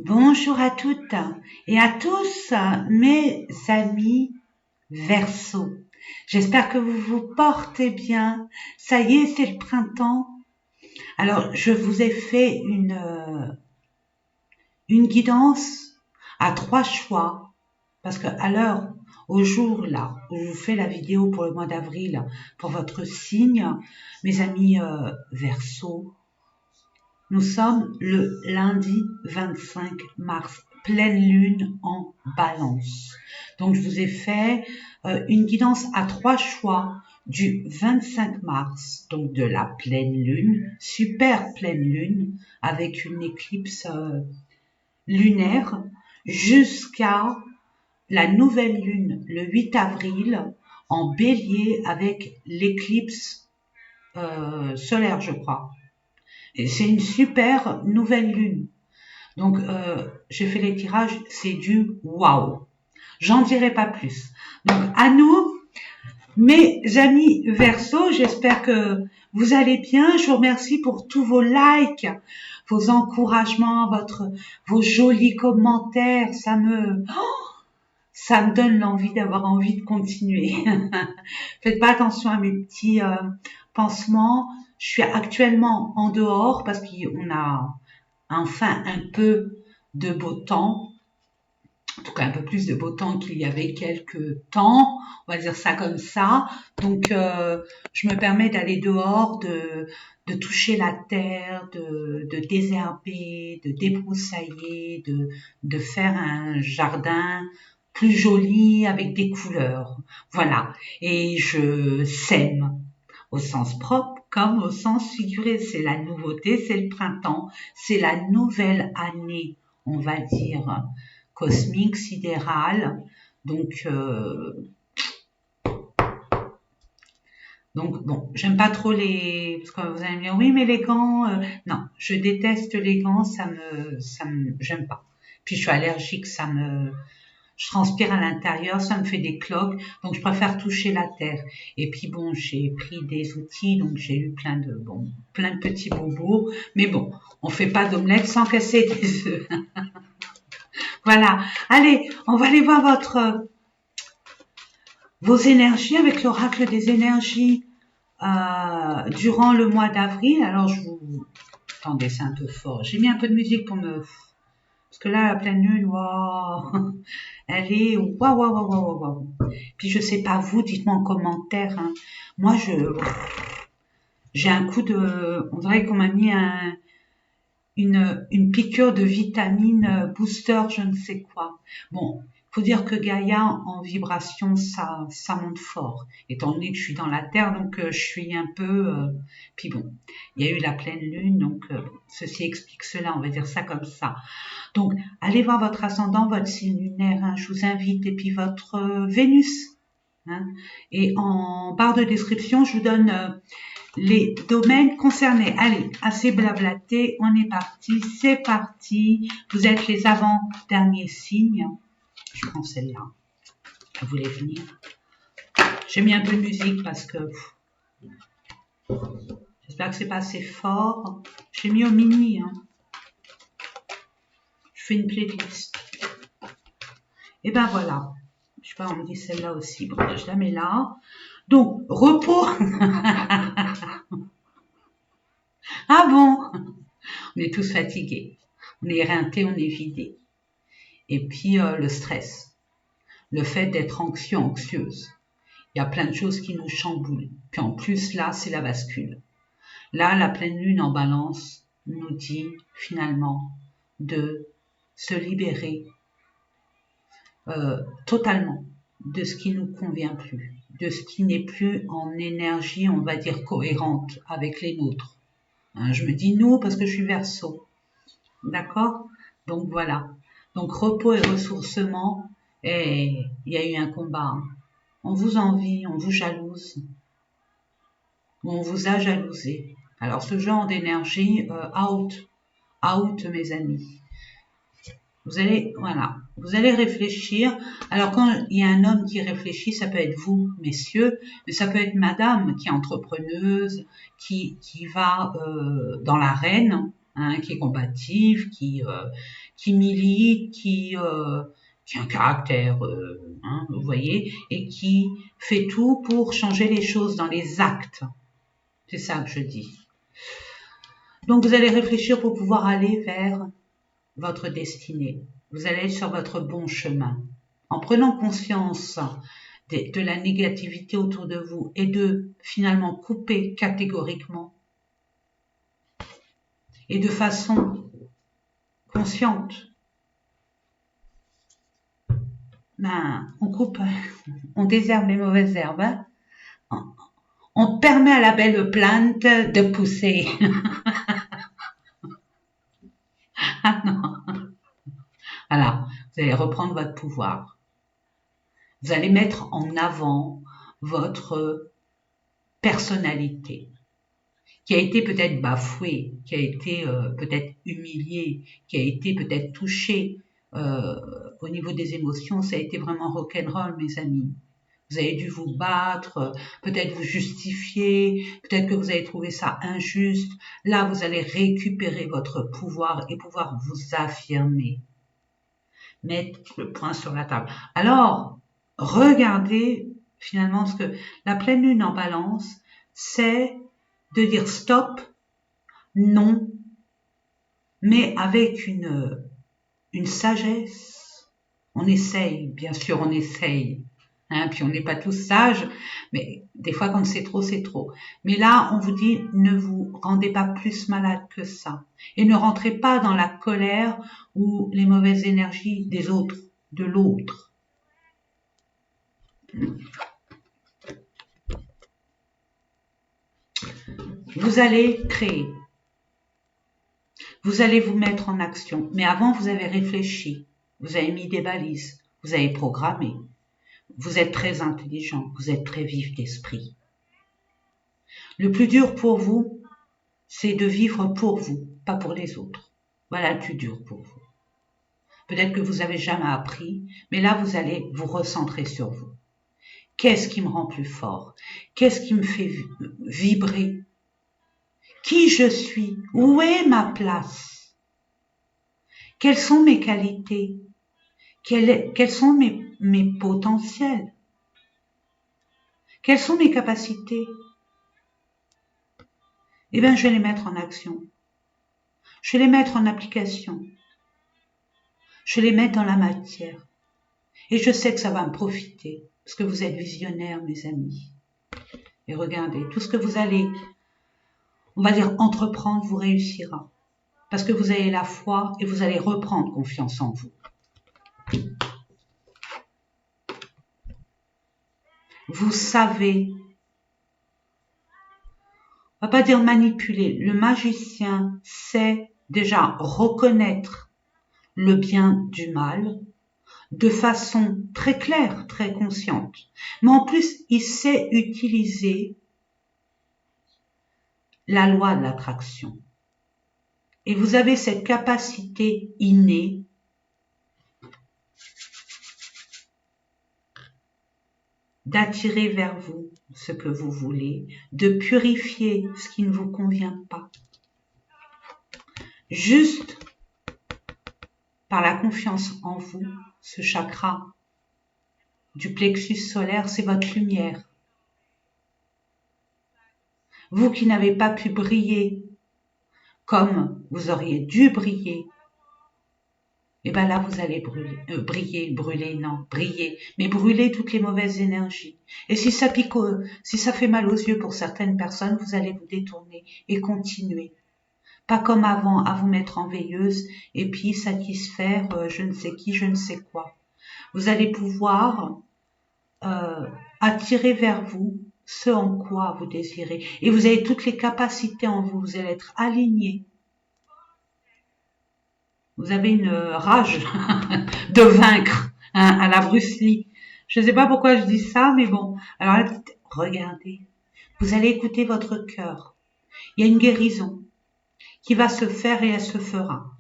Bonjour à toutes et à tous mes amis Verseau. J'espère que vous vous portez bien. Ça y est, c'est le printemps. Alors, je vous ai fait une guidance à 3 choix parce que à l'heure, au jour là, où je vous fais la vidéo pour le mois d'avril, pour votre signe, mes amis Verseau, nous sommes le lundi 25 mars, pleine lune en balance. Donc je vous ai fait une guidance à 3 choix du 25 mars, donc de la pleine lune, super pleine lune, avec une éclipse lunaire, jusqu'à la nouvelle lune le 8 avril en bélier avec l'éclipse solaire, je crois. Et c'est une super nouvelle lune. Donc, j'ai fait les tirages, c'est du waouh. J'en dirai pas plus. Donc, à nous, mes amis Verseau, j'espère que vous allez bien. Je vous remercie pour tous vos likes, vos encouragements, vos jolis commentaires. Ça me donne l'envie d'avoir envie de continuer. Faites pas attention à mes petits pansements. Je suis actuellement en dehors parce qu'on a enfin un peu de beau temps, en tout cas un peu plus de beau temps qu'il y avait quelques temps, on va dire ça comme ça. Donc je me permets d'aller dehors, de toucher la terre, de désherber, de débroussailler, de faire un jardin plus joli avec des couleurs. Voilà. Et je sème au sens propre comme au sens figuré. C'est la nouveauté, c'est le printemps, c'est la nouvelle année, on va dire, cosmique, sidérale. Donc bon, j'aime pas trop parce que vous allez me dire, oui, mais les gants, non, je déteste les gants, j'aime pas. Puis je suis allergique, je transpire à l'intérieur, ça me fait des cloques, donc je préfère toucher la terre. Et puis bon, j'ai pris des outils, donc j'ai eu plein de petits bobos. Mais bon, on fait pas d'omelette sans casser des œufs. Voilà. Allez, on va aller voir vos énergies avec l'oracle des énergies durant le mois d'avril. Alors attendez, c'est un peu fort. J'ai mis un peu de musique parce que là, la pleine lune, waouh, elle est waouh, waouh, waouh, waouh, waouh. Puis je sais pas vous, dites-moi en commentaire. Hein. Moi, j'ai un coup on dirait qu'on m'a mis une piqûre de vitamine booster, je ne sais quoi. Bon, faut dire que Gaïa en vibration, ça monte fort. Étant donné que je suis dans la Terre, donc je suis un peu. Puis bon, il y a eu la pleine lune, donc ceci explique cela. On va dire ça comme ça. Donc, allez voir votre ascendant, votre signe lunaire. Hein, je vous invite, et puis votre Vénus. Hein, et en barre de description, je vous donne les domaines concernés. Allez, assez blablaté, on est parti, c'est parti. Vous êtes les avant-derniers signes. Je prends celle-là. Elle voulait venir. J'ai mis un peu de musique parce que j'espère que c'est pas assez fort. J'ai mis au mini. Hein. Je fais une playlist. Et ben voilà. Je sais pas, on me dit celle-là aussi. Bon, je la mets là. Donc, repos. Ah bon? On est tous fatigués. On est éreintés, on est vidés. Et puis, le stress. Le fait d'être anxieux, anxieuse. Il y a plein de choses qui nous chamboulent. Puis en plus, là, c'est la bascule. Là, la pleine lune en balance nous dit finalement de se libérer totalement de ce qui nous convient plus, de ce qui n'est plus en énergie, on va dire, cohérente avec les nôtres. Hein, je me dis nous parce que je suis Verseau. D'accord? Donc voilà. Donc repos et ressourcement. Et il y a eu un combat. Hein. On vous envie, on vous jalouse. On vous a jalousé. Alors ce genre d'énergie, out mes amis. Vous allez réfléchir. Alors quand il y a un homme qui réfléchit, ça peut être vous, messieurs, mais ça peut être madame qui est entrepreneuse, qui va dans l'arène, hein, qui est combative, qui milite, qui a un caractère, hein, vous voyez, et qui fait tout pour changer les choses dans les actes. C'est ça que je dis. Donc vous allez réfléchir pour pouvoir aller vers votre destinée. Vous allez sur votre bon chemin. En prenant conscience de la négativité autour de vous et de finalement couper catégoriquement et de façon consciente, ben, on coupe, on désherbe les mauvaises herbes, hein. On permet à la belle plante de pousser. Ah non. Voilà, vous allez reprendre votre pouvoir. Vous allez mettre en avant votre personnalité, qui a été peut-être bafouée, qui a été peut-être humiliée, qui a été peut-être touchée au niveau des émotions. Ça a été vraiment rock'n'roll, mes amis. Vous avez dû vous battre, peut-être vous justifier, peut-être que vous avez trouvé ça injuste. Là, vous allez récupérer votre pouvoir et pouvoir vous affirmer. Mettre le point sur la table. Alors, regardez finalement ce que la pleine lune en balance, c'est de dire stop, non, mais avec une sagesse. On essaye, bien sûr, on essaye. Hein, puis on n'est pas tous sages, mais des fois quand c'est trop, c'est trop. Mais là, on vous dit, ne vous rendez pas plus malade que ça. Et ne rentrez pas dans la colère ou les mauvaises énergies des autres, de l'autre. Vous allez créer. Vous allez vous mettre en action. Mais avant, vous avez réfléchi. Vous avez mis des balises. Vous avez programmé. Vous êtes très intelligent. Vous êtes très vif d'esprit. Le plus dur pour vous, c'est de vivre pour vous, pas pour les autres. Voilà le plus dur pour vous. Peut-être que vous n'avez jamais appris, mais là, vous allez vous recentrer sur vous. Qu'est-ce qui me rend plus fort? Qu'est-ce qui me fait vibrer? Qui je suis? Où est ma place? Quelles sont mes qualités? Quels sont mes potentiels? Quelles sont mes capacités? Eh bien, je vais les mettre en action. Je vais les mettre en application. Je vais les mettre dans la matière. Et je sais que ça va me profiter, parce que vous êtes visionnaires, mes amis. Et regardez, tout ce que vous allez, on va dire, entreprendre, vous réussira. Parce que vous avez la foi et vous allez reprendre confiance en vous. Vous savez, on va pas dire manipuler, le magicien sait déjà reconnaître le bien du mal de façon très claire, très consciente. Mais en plus, il sait utiliser la loi de l'attraction. Et vous avez cette capacité innée d'attirer vers vous ce que vous voulez, de purifier ce qui ne vous convient pas. Juste par la confiance en vous, ce chakra du plexus solaire, c'est votre lumière. Vous qui n'avez pas pu briller comme vous auriez dû briller, et bien là vous allez briller, mais brûler toutes les mauvaises énergies. Et si ça pique, si ça fait mal aux yeux pour certaines personnes, vous allez vous détourner et continuer. Pas comme avant, à vous mettre en veilleuse et puis satisfaire je ne sais qui, je ne sais quoi. Vous allez pouvoir attirer vers vous ce en quoi vous désirez. Et vous avez toutes les capacités en vous, vous allez être aligné. Vous avez une rage de vaincre, hein, à la Bruce Lee. Je ne sais pas pourquoi je dis ça, mais bon. Alors là, regardez, vous allez écouter votre cœur. Il y a une guérison qui va se faire et elle se fera.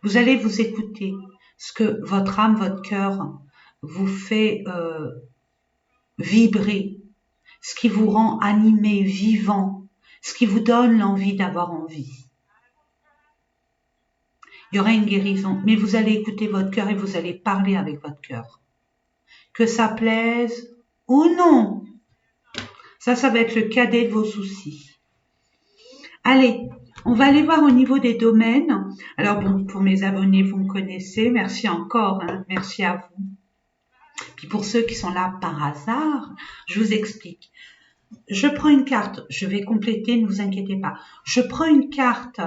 Vous allez vous écouter, ce que votre âme, votre cœur vous fait vibrer, ce qui vous rend animé, vivant, ce qui vous donne l'envie d'avoir envie. Il y aura une guérison, mais vous allez écouter votre cœur et vous allez parler avec votre cœur. Que ça plaise ou non. Ça va être le cadet de vos soucis. Allez, on va aller voir au niveau des domaines. Alors bon, pour mes abonnés, vous me connaissez. Merci encore, hein, merci à vous. Puis pour ceux qui sont là par hasard, je vous explique. Je prends une carte, je vais compléter, ne vous inquiétez pas. Je prends une carte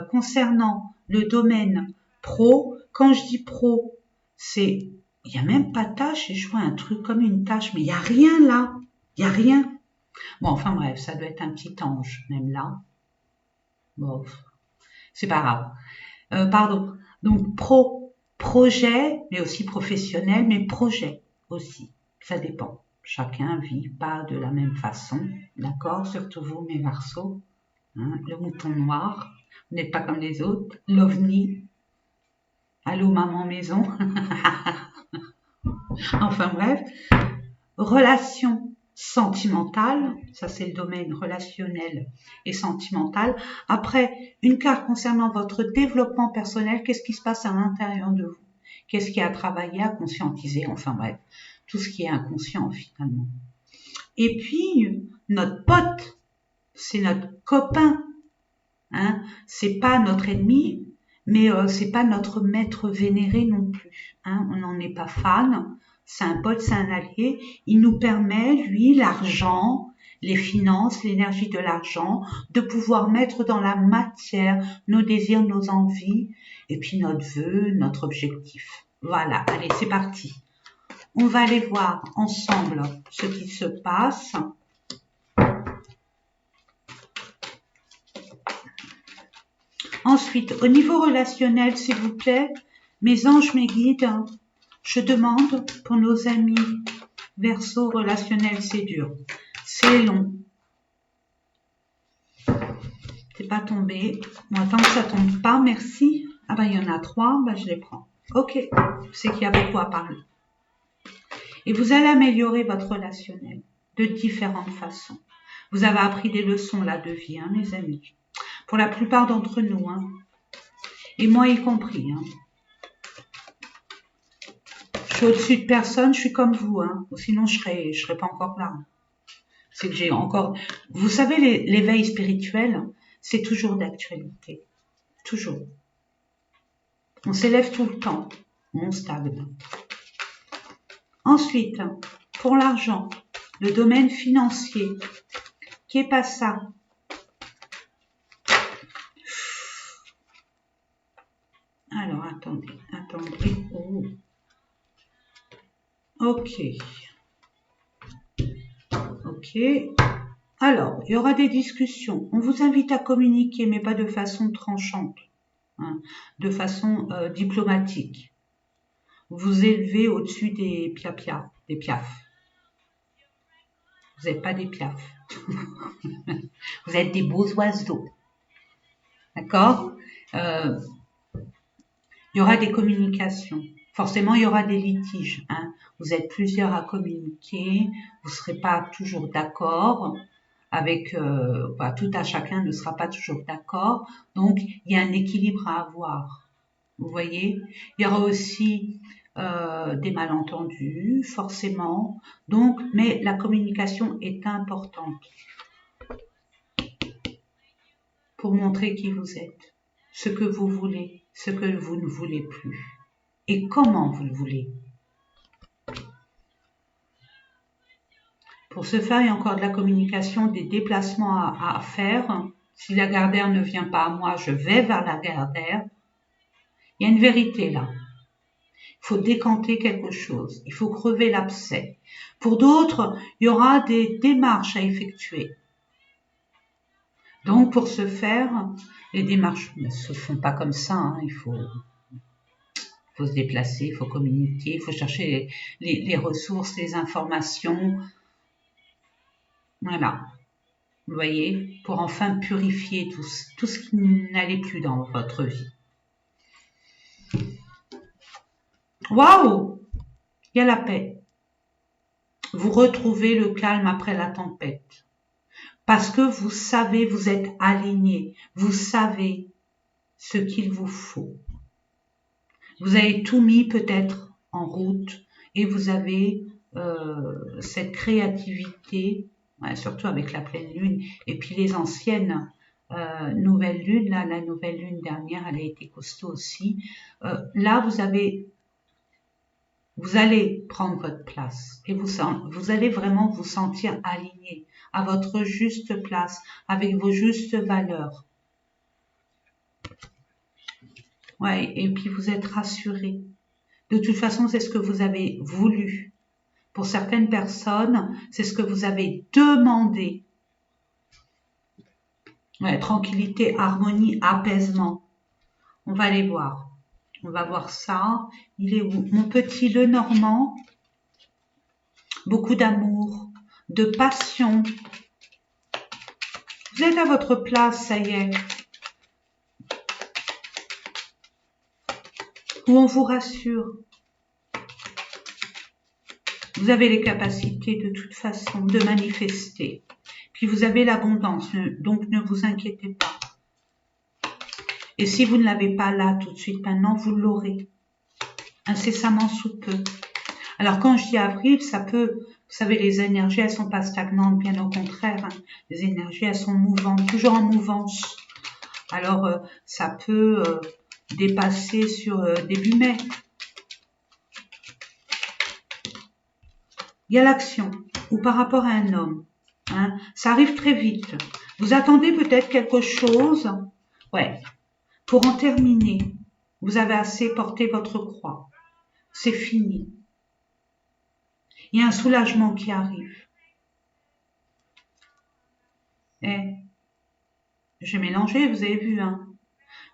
concernant le domaine pro. Quand je dis pro, c'est, il n'y a même pas de tâche et je vois un truc comme une tâche, mais il n'y a rien là, il n'y a rien. Bon, enfin bref, ça doit être un petit ange, même là. Bon, c'est pas grave. Pardon. Donc projet, mais aussi professionnel, mais projet aussi. Ça dépend. Chacun vit pas de la même façon, d'accord? Surtout vous, mes Verseaux, hein, le mouton noir. Vous n'êtes pas comme les autres. L'ovni. Allô, maman maison. Enfin bref. Relation sentimentale, ça c'est le domaine relationnel et sentimental. Après, une carte concernant votre développement personnel, qu'est-ce qui se passe à l'intérieur de vous? Qu'est-ce qui a à travailler, à conscientiser, enfin bref, tout ce qui est inconscient finalement. Et puis, notre pote, c'est notre copain, hein, c'est pas notre ennemi, mais c'est pas notre maître vénéré non plus, hein, on n'en est pas fan. C'est un pote, c'est un allié. Il nous permet, lui, l'argent, les finances, l'énergie de l'argent, de pouvoir mettre dans la matière nos désirs, nos envies, et puis notre vœu, notre objectif. Voilà, allez, c'est parti. On va aller voir ensemble ce qui se passe. Ensuite, au niveau relationnel, s'il vous plaît, mes anges, mes guides, je demande pour nos amis Verseau relationnel, c'est dur. C'est long. C'est pas tombé. Bon, tant que ça tombe pas, merci. Ah ben, il y en a 3, ben, je les prends. Ok, c'est qu'il y a beaucoup à parler. Et vous allez améliorer votre relationnel de différentes façons. Vous avez appris des leçons là de vie, hein, mes amis. Pour la plupart d'entre nous, hein. Et moi y compris, hein. Je suis au-dessus de personne, je suis comme vous, hein. Sinon je serais pas encore là. C'est que j'ai encore... Vous savez, l'éveil spirituel, c'est toujours d'actualité. Toujours. On s'élève tout le temps. On stagne. Ensuite, pour l'argent, le domaine financier, qui est pas ça. Alors, attendez. Oh. Ok. Alors, il y aura des discussions. On vous invite à communiquer, mais pas de façon tranchante, hein, de façon diplomatique. Vous élevez au-dessus des piafs. Vous n'êtes pas des piafs. Vous êtes des beaux oiseaux. D'accord? Il y aura des communications. Forcément, il y aura des litiges, hein. Vous êtes plusieurs à communiquer. Vous ne serez pas toujours d'accord. Avec tout à chacun ne sera pas toujours d'accord. Donc, il y a un équilibre à avoir. Vous voyez? Il y aura aussi des malentendus, forcément. Donc, mais la communication est importante pour montrer qui vous êtes, ce que vous voulez, ce que vous ne voulez plus et comment vous le voulez. Pour ce faire, il y a encore de la communication, des déplacements à faire. Si la Gardère ne vient pas à moi, je vais vers la Gardère. Il y a une vérité là. Il faut décanter quelque chose. Il faut crever l'abcès. Pour d'autres, il y aura des démarches à effectuer. Donc, pour ce faire, les démarches ne se font pas comme ça. Hein. Il faut se déplacer, il faut communiquer, il faut chercher les ressources, les informations. Voilà. Vous voyez, pour enfin purifier tout ce qui n'allait plus dans votre vie. Waouh! Il y a la paix. Vous retrouvez le calme après la tempête. Parce que vous savez, vous êtes aligné. Vous savez ce qu'il vous faut. Vous avez tout mis peut-être en route et vous avez cette créativité, ouais, surtout avec la pleine lune et puis les anciennes nouvelles lunes. Là, la nouvelle lune dernière, elle a été costaud aussi. Là, vous allez prendre votre place et vous allez vraiment vous sentir aligné à votre juste place, avec vos justes valeurs. Ouais, et puis vous êtes rassuré. De toute façon, c'est ce que vous avez voulu. Pour certaines personnes, c'est ce que vous avez demandé. Ouais, tranquillité, harmonie, apaisement. On va aller voir. On va voir ça. Il est où? Mon petit Lenormand. Beaucoup d'amour, de passion. Vous êtes à votre place, ça y est. Où on vous rassure. Vous avez les capacités de toute façon de manifester. Puis vous avez l'abondance, donc ne vous inquiétez pas. Et si vous ne l'avez pas là tout de suite maintenant, vous l'aurez incessamment sous peu. Alors quand je dis avril, ça peut, vous savez, les énergies, elles sont pas stagnantes, bien au contraire. Hein. Les énergies, elles sont mouvantes, toujours en mouvance. Alors ça peut dépasser sur début mai. Il y a l'action, ou par rapport à un homme. Hein, ça arrive très vite. Vous attendez peut-être quelque chose. Ouais. Pour en terminer, vous avez assez porté votre croix. C'est fini. Il y a un soulagement qui arrive. Eh, j'ai mélangé, vous avez vu, hein.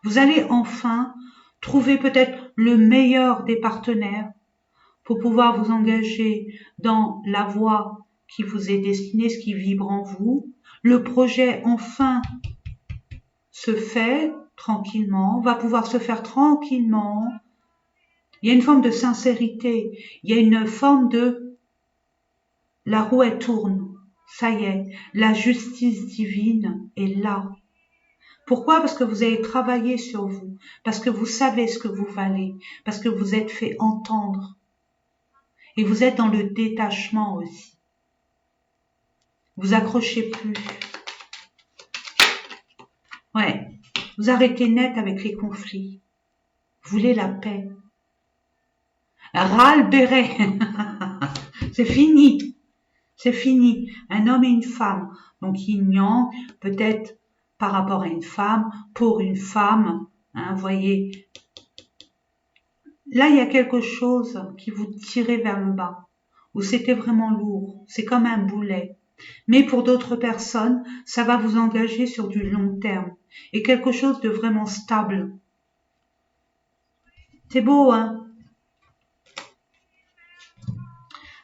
Vous allez enfin trouver peut-être le meilleur des partenaires pour pouvoir vous engager dans la voie qui vous est destinée, ce qui vibre en vous. Le projet enfin se fait tranquillement, va pouvoir se faire tranquillement. Il y a une forme de sincérité, il y a une forme de la roue elle tourne, ça y est, la justice divine est là. Pourquoi? Parce que vous avez travaillé sur vous, parce que vous savez ce que vous valez, parce que vous êtes fait entendre. Et vous êtes dans le détachement aussi. Vous accrochez plus. Ouais, vous arrêtez net avec les conflits. Vous voulez la paix. Ras-le-béret. C'est fini. C'est fini. Un homme et une femme. Donc yin-yang, peut-être par rapport à une femme, pour une femme. Hein, voyez. Là, il y a quelque chose qui vous tirait vers le bas, où c'était vraiment lourd. C'est comme un boulet. Mais pour d'autres personnes, ça va vous engager sur du long terme et quelque chose de vraiment stable. C'est beau, hein?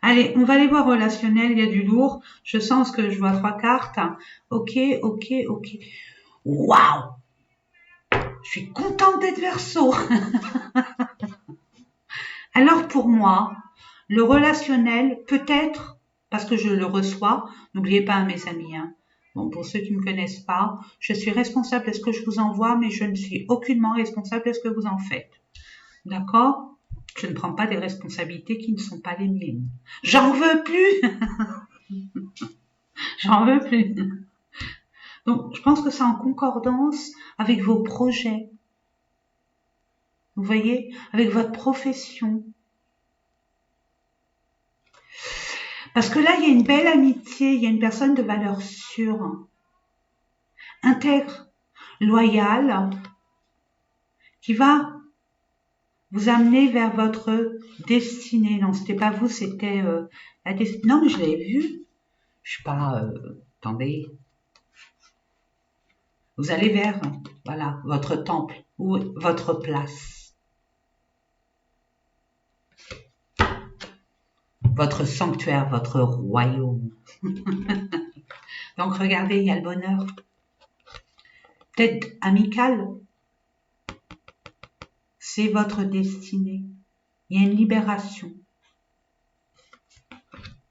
Allez, on va aller voir relationnel, il y a du lourd. Je sens que je vois 3 cartes. Ok, ok, ok. Waouh! Je suis contente d'être Verseau. Alors pour moi, le relationnel peut être, parce que je le reçois, n'oubliez pas mes amis, hein. Bon, pour ceux qui ne me connaissent pas, je suis responsable de ce que je vous envoie, mais je ne suis aucunement responsable de ce que vous en faites. D'accord? Je ne prends pas des responsabilités qui ne sont pas les miennes. J'en veux plus. J'en veux plus. Donc, je pense que c'est en concordance avec vos projets. Vous voyez? Avec votre profession. Parce que là, il y a une belle amitié, il y a une personne de valeur sûre, intègre, loyale, qui va vous amener vers votre destinée. Non, c'était pas vous, c'était la destinée. Non, mais je l'ai vu. Je suis pas... attendez. Vous allez vers, voilà, votre temple ou votre place. Votre sanctuaire, votre royaume. Donc, regardez, il y a le bonheur. Peut-être amical. C'est votre destinée. Il y a une libération.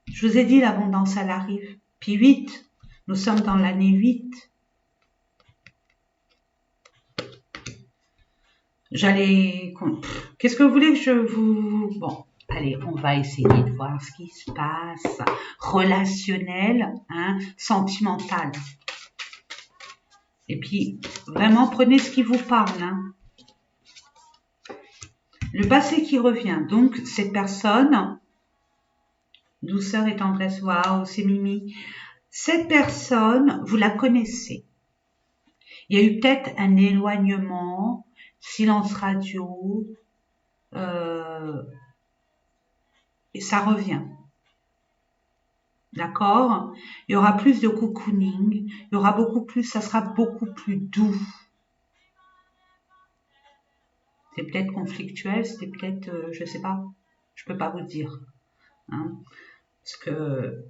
Je vous ai dit, l'abondance, elle arrive. Puis 8, nous sommes dans l'année 8. j'allais... Qu'est-ce que vous voulez que je vous... Bon, allez, on va essayer de voir ce qui se passe. Relationnel, hein, sentimental. Et puis, vraiment, prenez ce qui vous parle. Hein. Le passé qui revient. Donc, cette personne, douceur et tendresse, waouh, c'est Mimi. Cette personne, vous la connaissez. Il y a eu peut-être un éloignement, silence radio, et ça revient. D'accord? Il y aura plus de cocooning, il y aura beaucoup plus, ça sera beaucoup plus doux. C'est peut-être conflictuel, c'était peut-être, je sais pas, je peux pas vous dire. Hein, parce que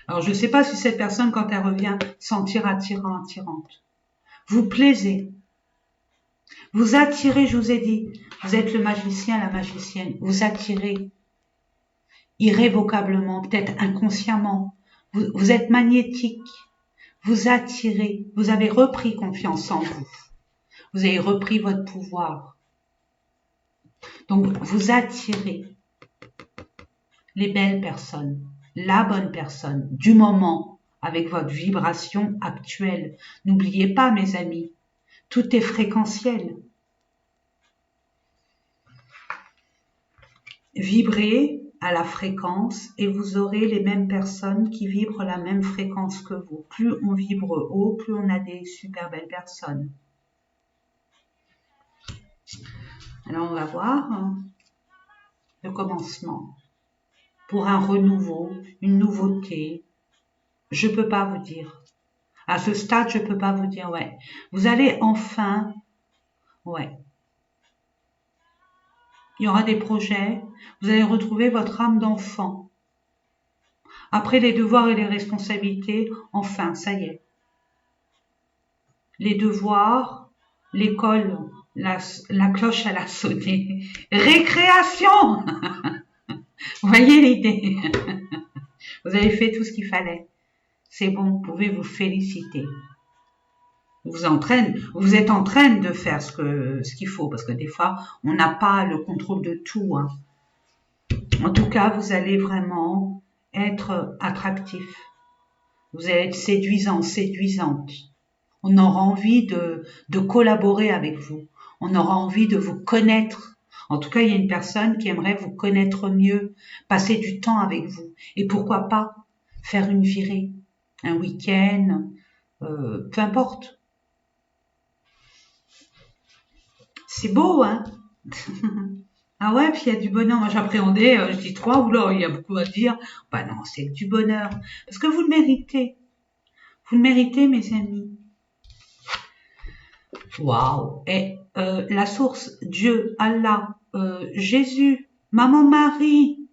alors je sais pas si cette personne, quand elle revient, sentira attirant, attirante. Vous plaisez. Vous attirez, je vous ai dit, vous êtes le magicien, la magicienne, vous attirez irrévocablement, peut-être inconsciemment, vous êtes magnétique, vous attirez, vous avez repris confiance en vous, vous avez repris votre pouvoir. Donc vous attirez les belles personnes, la bonne personne, du moment, avec votre vibration actuelle. N'oubliez pas, mes amis, tout est fréquentiel. Vibrez à la fréquence et vous aurez les mêmes personnes qui vibrent la même fréquence que vous. Plus on vibre haut, plus on a des super belles personnes. Alors on va voir le commencement. Pour un renouveau, une nouveauté, je peux pas vous dire. À ce stade, je peux pas vous dire, ouais. Vous allez enfin, ouais. Il y aura des projets, vous allez retrouver votre âme d'enfant. Après les devoirs et les responsabilités, enfin, ça y est. Les devoirs, l'école, la cloche elle a sonné. Récréation. Vous voyez l'idée. Vous avez fait tout ce qu'il fallait. C'est bon, vous pouvez vous féliciter. Vous êtes en train de faire ce qu'il faut, parce que des fois, on n'a pas le contrôle de tout. Hein. En tout cas, vous allez vraiment être attractif. Vous allez être séduisant, séduisante. On aura envie de collaborer avec vous. On aura envie de vous connaître. En tout cas, il y a une personne qui aimerait vous connaître mieux, passer du temps avec vous. Et pourquoi pas faire une virée, un week-end, peu importe. C'est beau, hein? Ah ouais, puis il y a du bonheur. Moi, j'appréhendais, je dis 3, oula, il y a beaucoup à dire. Bah non, c'est du bonheur. Parce que vous le méritez. Vous le méritez, mes amis. Waouh! Et la source, Dieu, Allah, Jésus, Maman Marie,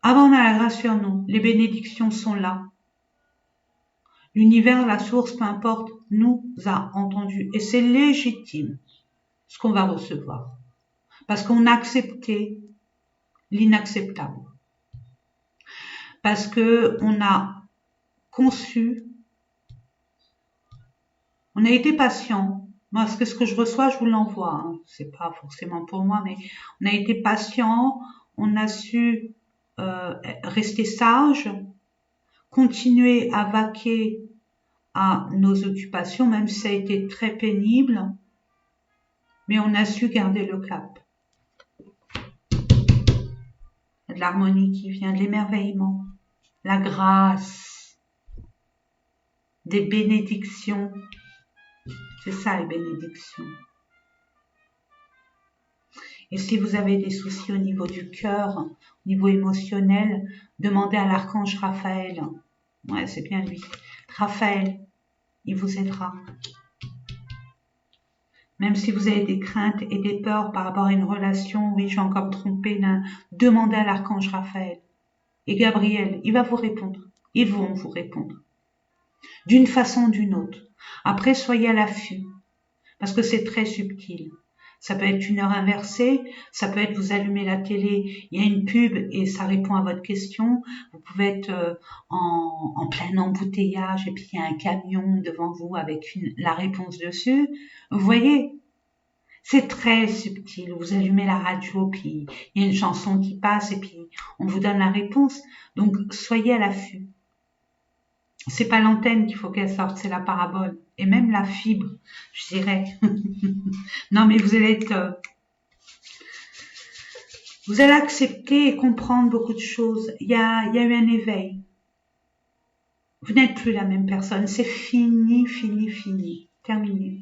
avant on a la grâce sur nous. Les bénédictions sont là. L'univers, la source, peu importe, nous a entendus. Et c'est légitime ce qu'on va recevoir. Parce qu'on a accepté l'inacceptable. Parce que on a conçu, on a été patient. Moi, ce que je reçois, je vous l'envoie. Hein. C'est pas forcément pour moi, mais on a été patient, on a su rester sage, continuer à vaquer à nos occupations, même si ça a été très pénible, mais on a su garder le cap. De l'harmonie qui vient, de l'émerveillement, la grâce, des bénédictions. C'est ça les bénédictions. Et si vous avez des soucis au niveau du cœur, au niveau émotionnel, demandez à l'archange Raphaël. Ouais, c'est bien lui. Raphaël, il vous aidera. Même si vous avez des craintes et des peurs par rapport à une relation, oui, je vais encore me tromper, demandez à l'archange Raphaël. Et Gabriel, il va vous répondre. Ils vont vous répondre. D'une façon ou d'une autre. Après, soyez à l'affût. Parce que c'est très subtil. Ça peut être une heure inversée, ça peut être vous allumez la télé, il y a une pub et ça répond à votre question. Vous pouvez être en plein embouteillage et puis il y a un camion devant vous avec la réponse dessus. Vous voyez, c'est très subtil. Vous allumez la radio, puis il y a une chanson qui passe et puis on vous donne la réponse. Donc soyez à l'affût. C'est pas l'antenne qu'il faut qu'elle sorte, c'est la parabole. Et même la fibre, je dirais. Non, mais vous allez accepter et comprendre beaucoup de choses. Il y a eu un éveil. Vous n'êtes plus la même personne. C'est fini, fini, fini. Terminé.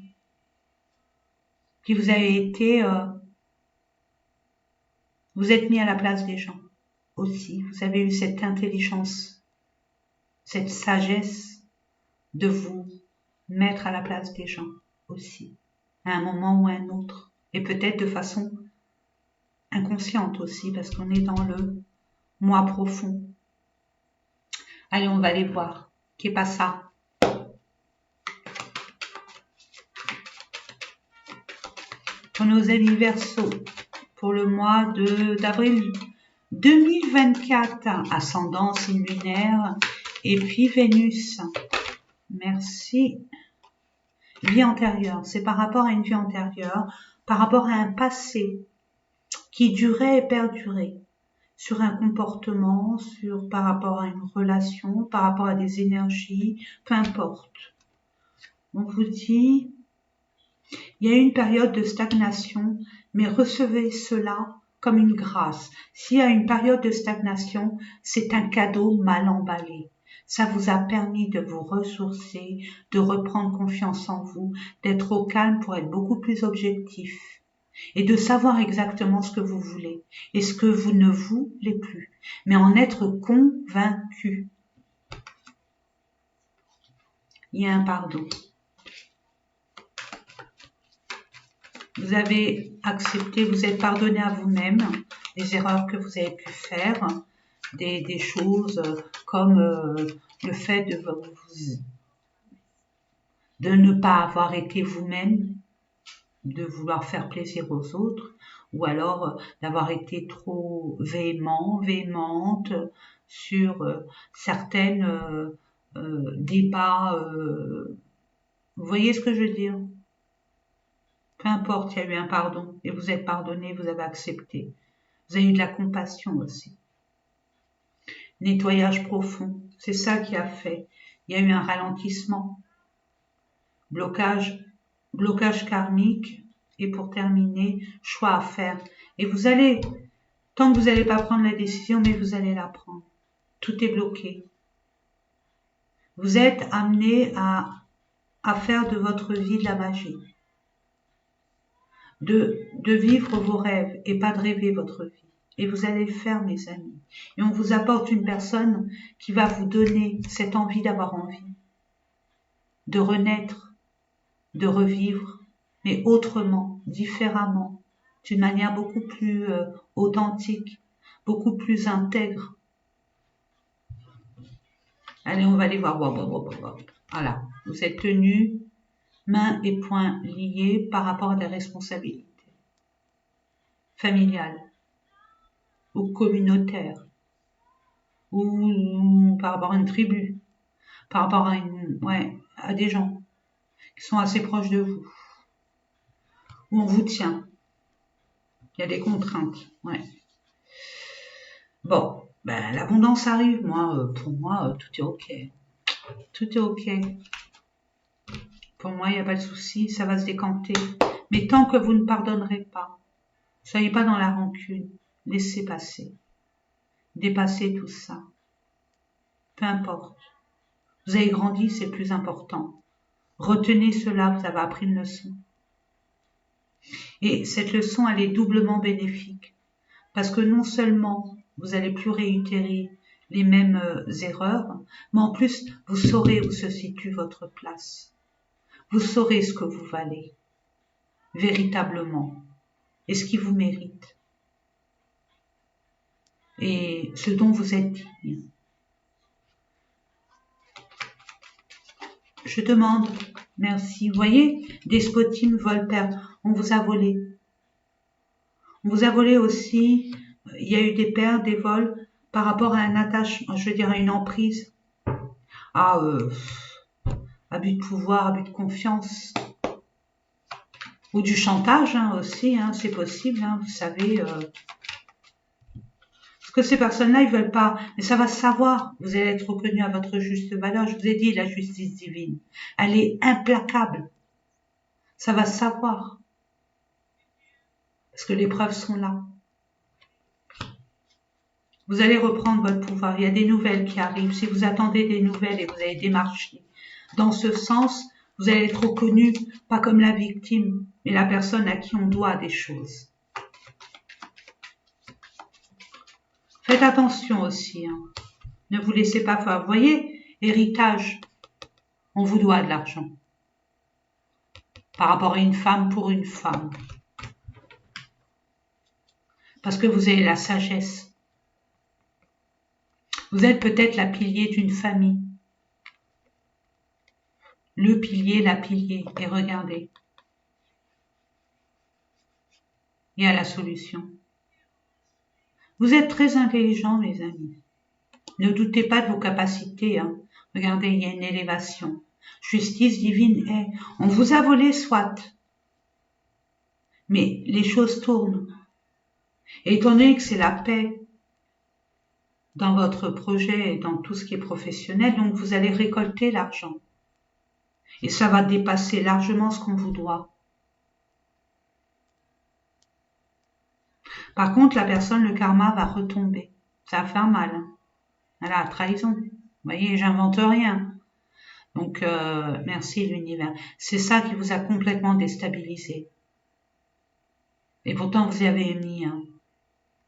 Puis vous avez été, vous êtes mis à la place des gens aussi. Vous avez eu cette intelligence, cette sagesse de vous mettre à la place des gens aussi, à un moment ou à un autre. Et peut-être de façon inconsciente aussi, parce qu'on est dans le moi profond. Allez, on va aller voir. Qui est pas ça? Pour nos amis Verseaux, pour le mois d'avril 2024, ascendant signe lunaire, et puis Vénus. Merci. Vie antérieure, c'est par rapport à une vie antérieure, par rapport à un passé qui durait et perdurait, sur un comportement, par rapport à une relation, par rapport à des énergies, peu importe. On vous dit, il y a eu une période de stagnation, mais recevez cela comme une grâce. S'il y a une période de stagnation, c'est un cadeau mal emballé. Ça vous a permis de vous ressourcer, de reprendre confiance en vous, d'être au calme pour être beaucoup plus objectif et de savoir exactement ce que vous voulez et ce que vous ne voulez plus, mais en être convaincu. Il y a un pardon. Vous avez accepté, vous êtes pardonné à vous-même les erreurs que vous avez pu faire, des choses comme le fait de ne pas avoir été vous-même, de vouloir faire plaisir aux autres, ou alors d'avoir été trop véhémente sur certaines débats. Vous voyez ce que je veux dire? Peu importe, il y a eu un pardon et vous êtes pardonné, vous avez accepté. Vous avez eu de la compassion aussi. Nettoyage profond, c'est ça qui a fait. Il y a eu un ralentissement, blocage karmique et pour terminer, choix à faire. Et vous allez, tant que vous n'allez pas prendre la décision, mais vous allez la prendre. Tout est bloqué. Vous êtes amené à faire de votre vie de la magie. De vivre vos rêves et pas de rêver votre vie. Et vous allez le faire, mes amis. Et on vous apporte une personne qui va vous donner cette envie d'avoir envie, de renaître, de revivre, mais autrement, différemment, d'une manière beaucoup plus authentique, beaucoup plus intègre. Allez, on va aller voir. Voilà, vous êtes tenus, mains et poings liés par rapport à des responsabilités familiales ou communautaires, ou par rapport à une tribu, par rapport à des gens qui sont assez proches de vous, où on vous tient. Il y a des contraintes, ouais. Bon, ben l'abondance arrive, pour moi, tout est ok. Tout est ok. Pour moi, il n'y a pas de souci, ça va se décanter. Mais tant que vous ne pardonnerez pas, soyez pas dans la rancune, laissez passer. Dépassez tout ça. Peu importe. Vous avez grandi, c'est plus important. Retenez cela, vous avez appris une leçon. Et cette leçon, elle est doublement bénéfique. Parce que non seulement vous allez plus réitérer les mêmes erreurs, mais en plus, vous saurez où se situe votre place. Vous saurez ce que vous valez, véritablement, et ce qui vous mérite, et ce dont vous êtes digne. Je demande, merci. Vous voyez, despotisme, vol, perdre, on vous a volé. On vous a volé aussi, il y a eu des pertes, des vols par rapport à un attachement, je veux dire à une emprise, à abus de pouvoir, abus de confiance, ou du chantage aussi, c'est possible, vous savez. Parce que ces personnes-là, ils veulent pas, mais ça va se savoir. Vous allez être reconnu à votre juste valeur. Je vous ai dit, la justice divine, elle est implacable. Ça va se savoir. Parce que les preuves sont là. Vous allez reprendre votre pouvoir. Il y a des nouvelles qui arrivent. Si vous attendez des nouvelles et vous allez démarcher dans ce sens, vous allez être reconnu, pas comme la victime, mais la personne à qui on doit des choses. Faites attention aussi. Ne vous laissez pas faire. Vous voyez, héritage, on vous doit de l'argent. Par rapport à une femme pour une femme. Parce que vous avez la sagesse. Vous êtes peut-être la pilier d'une famille. Le pilier, la pilier. Et regardez. Il y a la solution. Vous êtes très intelligents, mes amis. Ne doutez pas de vos capacités. Regardez, il y a une élévation. Justice divine est. On vous a volé, soit. Mais les choses tournent. Et étant donné que c'est la paix dans votre projet et dans tout ce qui est professionnel, donc vous allez récolter l'argent. Et ça va dépasser largement ce qu'on vous doit. Par contre, la personne, le karma va retomber. Ça va faire mal. Voilà, trahison. Vous voyez, j'invente rien. Donc, merci l'univers. C'est ça qui vous a complètement déstabilisé. Et pourtant, vous y avez mis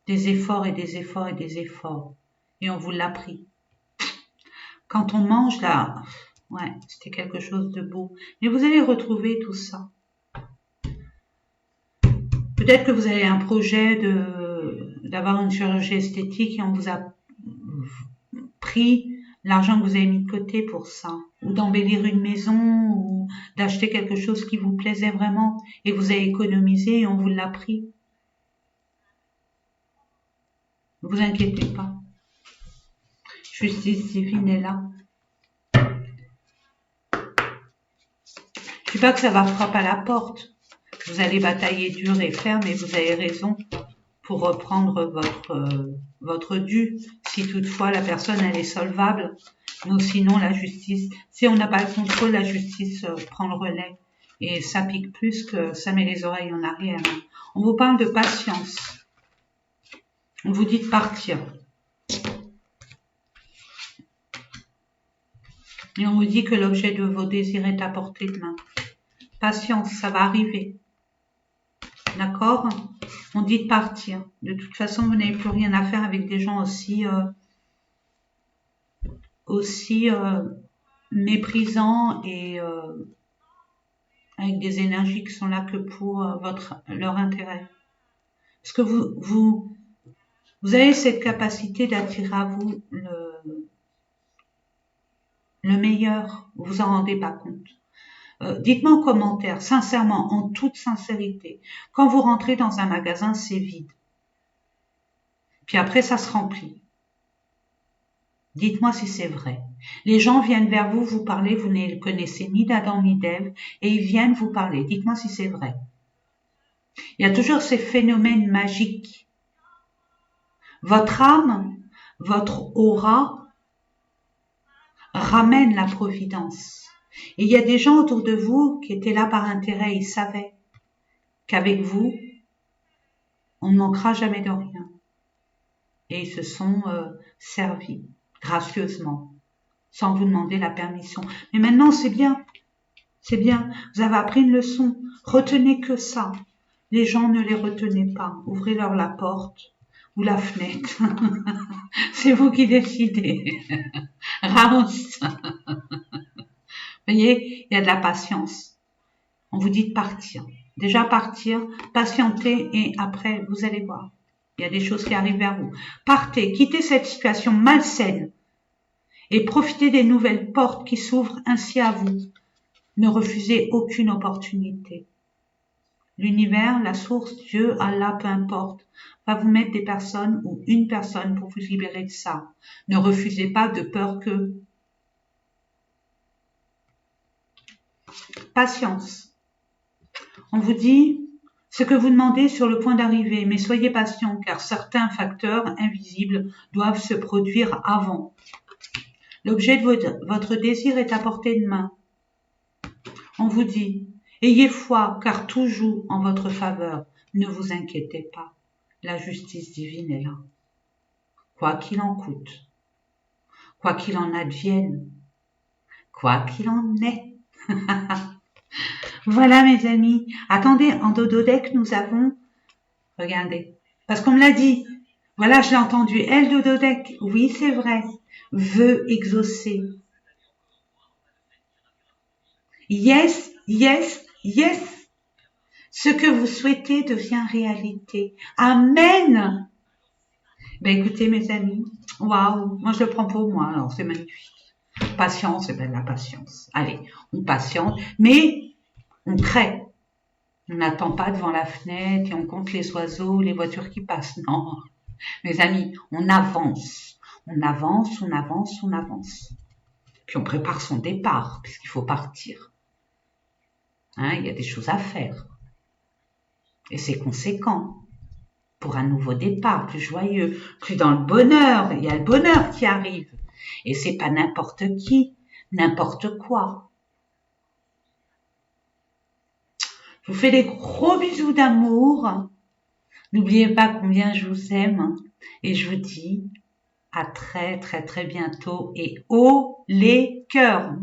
des efforts et des efforts et des efforts. Et on vous l'a pris. Quand on mange, là, ouais, c'était quelque chose de beau. Mais vous allez retrouver tout ça. Peut-être que vous avez un projet d'avoir une chirurgie esthétique et on vous a pris l'argent que vous avez mis de côté pour ça. Ou d'embellir une maison, ou d'acheter quelque chose qui vous plaisait vraiment et vous avez économisé et on vous l'a pris. Ne vous inquiétez pas. Justice divine est là. Je dis pas que ça va frapper à la porte. Vous allez batailler dur et ferme et vous avez raison pour reprendre votre dû, si toutefois la personne elle est solvable. Mais sinon la justice, si on n'a pas le contrôle, la justice prend le relais. Et ça pique plus que ça met les oreilles en arrière. On vous parle de patience. On vous dit de partir. Et on vous dit que l'objet de vos désirs est à portée de main. Patience, ça va arriver. D'accord? On dit de partir. De toute façon, vous n'avez plus rien à faire avec des gens aussi méprisants et avec des énergies qui sont là que pour leur intérêt. Parce que vous avez cette capacité d'attirer à vous le meilleur. Vous vous en rendez pas compte. Dites-moi en commentaire, sincèrement, en toute sincérité, quand vous rentrez dans un magasin, c'est vide. Puis après, ça se remplit. Dites-moi si c'est vrai. Les gens viennent vers vous, vous parlez, vous ne connaissez ni d'Adam ni d'Ève, et ils viennent vous parler. Dites-moi si c'est vrai. Il y a toujours ces phénomènes magiques. Votre âme, votre aura ramène la providence. Et il y a des gens autour de vous qui étaient là par intérêt, ils savaient qu'avec vous, on ne manquera jamais de rien. Et ils se sont servis gracieusement, sans vous demander la permission. Mais maintenant, c'est bien. C'est bien. Vous avez appris une leçon. Retenez que ça. Les gens, ne les retenez pas. Ouvrez-leur la porte ou la fenêtre. C'est vous qui décidez. Rance. Vous voyez, il y a de la patience. On vous dit de partir. Déjà partir, patienter et après, vous allez voir. Il y a des choses qui arrivent vers vous. Partez, quittez cette situation malsaine et profitez des nouvelles portes qui s'ouvrent ainsi à vous. Ne refusez aucune opportunité. l'univers, la source, Dieu, Allah, peu importe, va vous mettre des personnes ou une personne pour vous libérer de ça. Ne refusez pas de peur que. Patience. On vous dit ce que vous demandez sur le point d'arriver, mais soyez patient car certains facteurs invisibles doivent se produire avant. L'objet de votre désir est à portée de main. On vous dit, ayez foi car tout joue en votre faveur. Ne vous inquiétez pas, la justice divine est là. Quoi qu'il en coûte, quoi qu'il en advienne, quoi qu'il en est. Voilà mes amis. Attendez, en dododeck, nous avons... Regardez. Parce qu'on me l'a dit. Voilà, je l'ai entendu. Elle, dododeck. Oui, c'est vrai. Veut exaucer. Yes, yes, yes. Ce que vous souhaitez devient réalité. Amen. Ben écoutez mes amis. Waouh. Moi, je le prends pour moi. Alors, c'est magnifique. Patience, c'est bien la patience. Allez, on patiente. Mais on crée. On n'attend pas devant la fenêtre et on compte les oiseaux, les voitures qui passent. Non, mes amis, on avance. On avance, on avance, on avance. Puis on prépare son départ, puisqu'il faut partir. Hein, il y a des choses à faire. Et c'est conséquent. Pour un nouveau départ, plus joyeux, plus dans le bonheur. Il y a le bonheur qui arrive. Et c'est pas n'importe qui, n'importe quoi. Je vous fais des gros bisous d'amour. N'oubliez pas combien je vous aime. Et je vous dis à très très très bientôt. Et haut les cœurs.